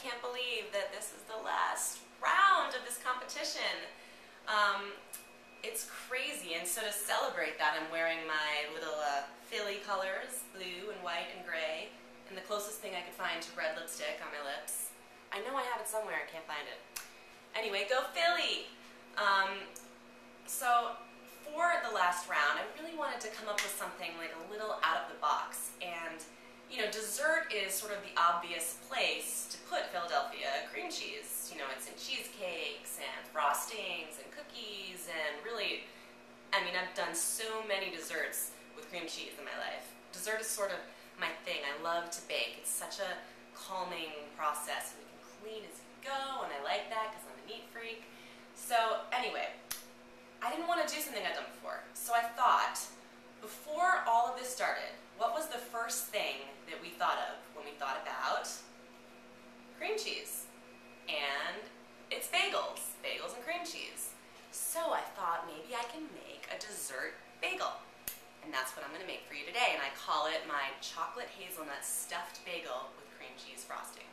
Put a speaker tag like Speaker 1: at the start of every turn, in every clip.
Speaker 1: can't believe that this is the last round of this competition. It's crazy, and so to celebrate that, I'm wearing my little Philly colors, blue and white and gray, and the closest thing I could find to red lipstick on my lips. I know I have it somewhere, I can't find it. Anyway, go Philly! So for the last round, I really wanted to come up with something like a little out of the box, and you know, dessert is sort of the obvious place to put Philadelphia cream cheese. You know, it's in cheesecakes and frostings and cookies, and really, I mean, I've done so many desserts with cream cheese in my life. Dessert is sort of my thing. I love to bake. It's such a calming process. We can clean as you go, and I like that because I'm a neat freak. So anyway, I didn't want to do something I'd done before. So I thought, before all of this started, what was the first thing that we thought of when we thought about cream cheese? And it's bagels. Bagels and cream cheese. So I thought maybe I can make a dessert bagel. And that's what I'm going to make for you today. And I call it my chocolate hazelnut stuffed bagel with cream cheese frosting.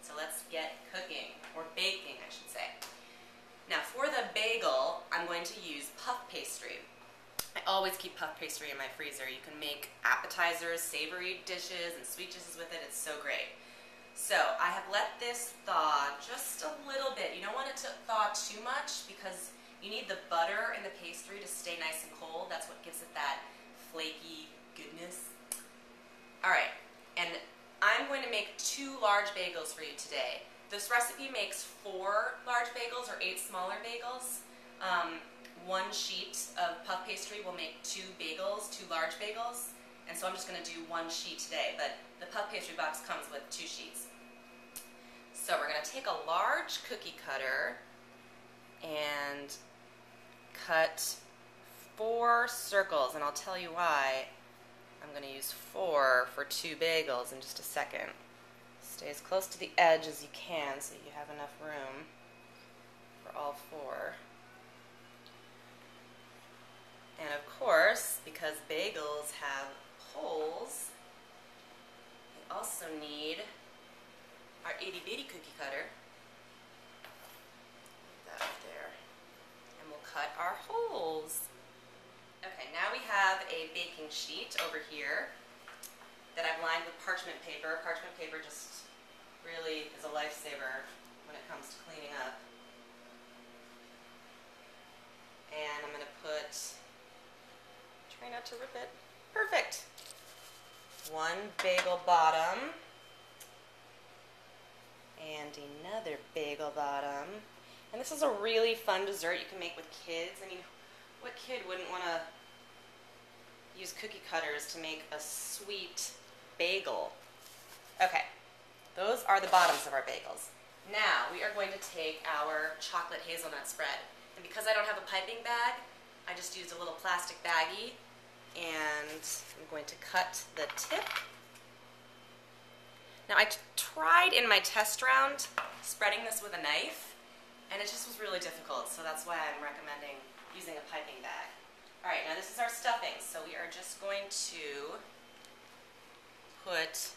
Speaker 1: So let's get cooking, or baking I should say. Now for the bagel, I'm going to use puff pastry. I always keep puff pastry in my freezer. You can make appetizers, savory dishes, and sweet dishes with it. It's so great. So I have let this thaw just a little bit. You don't want it to thaw too much because you need the butter in the pastry to stay nice and cold. That's what gives it that flaky goodness. All right, and I'm going to make 2 large bagels for you today. This recipe makes 4 large bagels or 8 smaller bagels. 1 sheet of puff pastry will make 2 bagels, 2 large bagels, and so I'm just going to do 1 sheet today, but the puff pastry box comes with 2 sheets. So we're going to take a large cookie cutter and cut 4 circles, and I'll tell you why I'm going to use 4 for 2 bagels in just a second. Stay as close to the edge as you can so you have enough room for all 4. And of course, because bagels have holes, we also need our itty bitty cookie cutter. Put that up there. And we'll cut our holes. Okay, now we have a baking sheet over here that I've lined with parchment paper. Parchment paper just really is a lifesaver when it comes to cleaning up. And I'm going to put, try not to rip it, perfect. 1 bagel bottom and another bagel bottom. And this is a really fun dessert you can make with kids. I mean, what kid wouldn't want to use cookie cutters to make a sweet bagel? Okay, those are the bottoms of our bagels. Now we are going to take our chocolate hazelnut spread. And because I don't have a piping bag, I just used a little plastic baggie, and I'm going to cut the tip. Now I tried in my test round spreading this with a knife, and it just was really difficult, so that's why I'm recommending using a piping bag. Alright, now this is our stuffing, so we are just going to put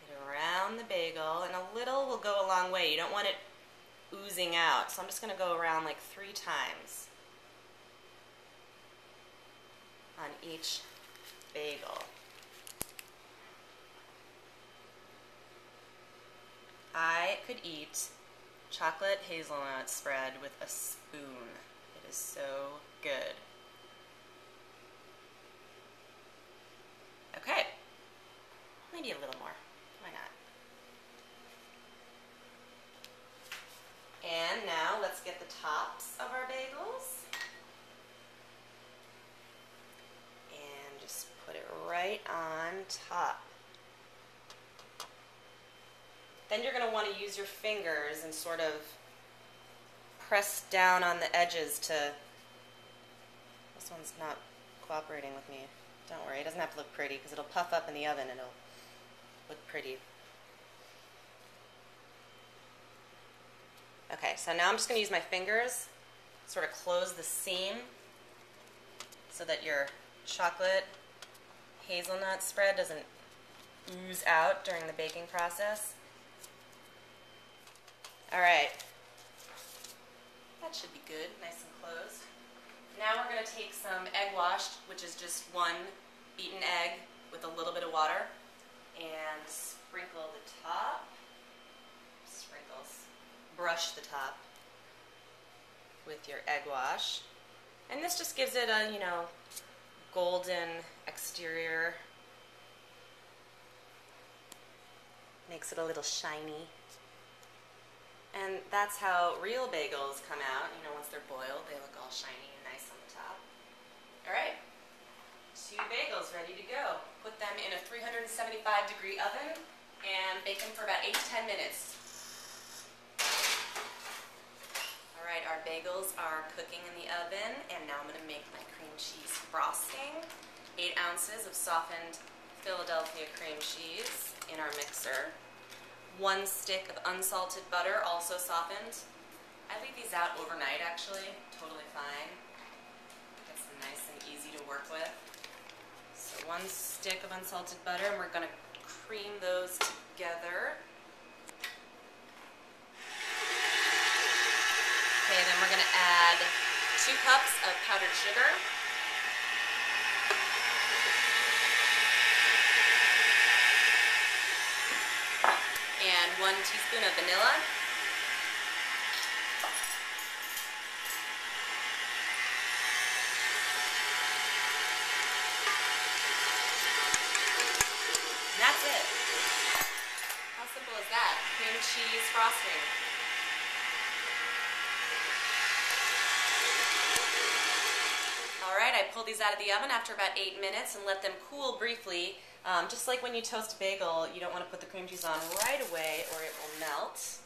Speaker 1: it around the bagel, and a little will go a long way. You don't want it oozing out, so I'm just going to go around like 3 times on each bagel. I could eat chocolate hazelnut spread with a spoon. It is so good. Okay, maybe a little more. Why not? And now let's get the tops of our bagels and just put it right on top. Then you're going to want to use your fingers and sort of press down on the edges to... This one's not cooperating with me. Don't worry, it doesn't have to look pretty because it'll puff up in the oven and it'll look pretty. Okay, so now I'm just going to use my fingers, sort of close the seam so that your chocolate hazelnut spread doesn't ooze out during the baking process. All right, that should be good, nice and closed. Now we're going to take some egg wash, which is just one beaten egg with a little bit of water, and sprinkle the top. Brush the top with your egg wash. And this just gives it a, golden exterior. Makes it a little shiny. And that's how real bagels come out. Once they're boiled, they look all shiny and nice on the top. All right, 2 bagels ready to go. Put them in a 375-degree oven and bake them for about 8 to 10 minutes. Alright, our bagels are cooking in the oven, and now I'm going to make my cream cheese frosting. 8 ounces of softened Philadelphia cream cheese in our mixer. 1 stick of unsalted butter, also softened. I leave these out overnight, actually. Totally fine. Gets them nice and easy to work with. So 1 stick of unsalted butter, and we're going to cream those together. Okay, then we're going to add 2 cups of powdered sugar. And 1 teaspoon of vanilla. And that's it. How simple is that? Cream cheese frosting. Alright, I pulled these out of the oven after about 8 minutes and let them cool briefly. Just like when you toast a bagel, you don't want to put the cream cheese on right away or it will melt.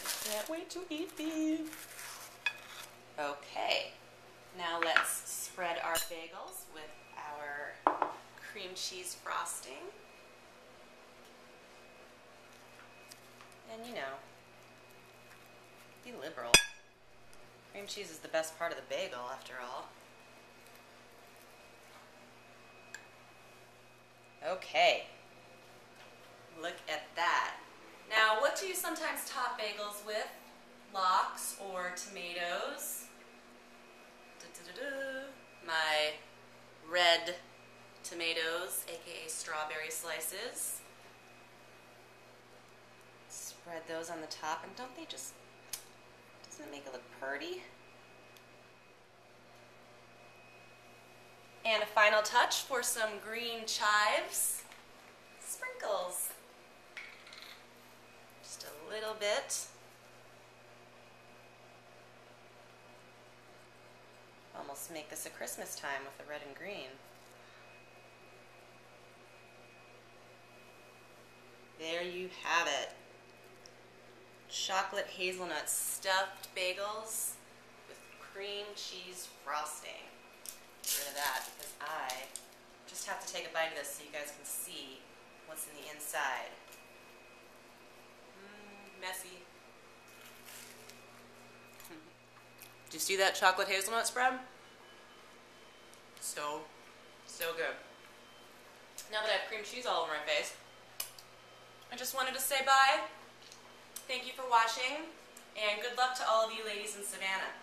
Speaker 1: I can't wait to eat these. Okay, now let's spread our bagels with our cream cheese frosting. And be liberal. Cream cheese is the best part of the bagel, after all. Okay. Look at that. Now, what do you sometimes top bagels with? Lox or tomatoes? My red tomatoes, aka strawberry slices. Spread those on the top, and don't they just... Doesn't it make it look pretty? And a final touch for some green chives. Sprinkles. Just a little bit. Almost make this a Christmas time with the red and green. There you have it. Chocolate hazelnut stuffed bagels with cream cheese frosting. Get rid of that because I just have to take a bite of this so you guys can see what's in the inside. Messy. Did you see that chocolate hazelnut spread? So good. Now that I have cream cheese all over my face, I just wanted to say bye. Thank you for watching, and good luck to all of you ladies in Savannah.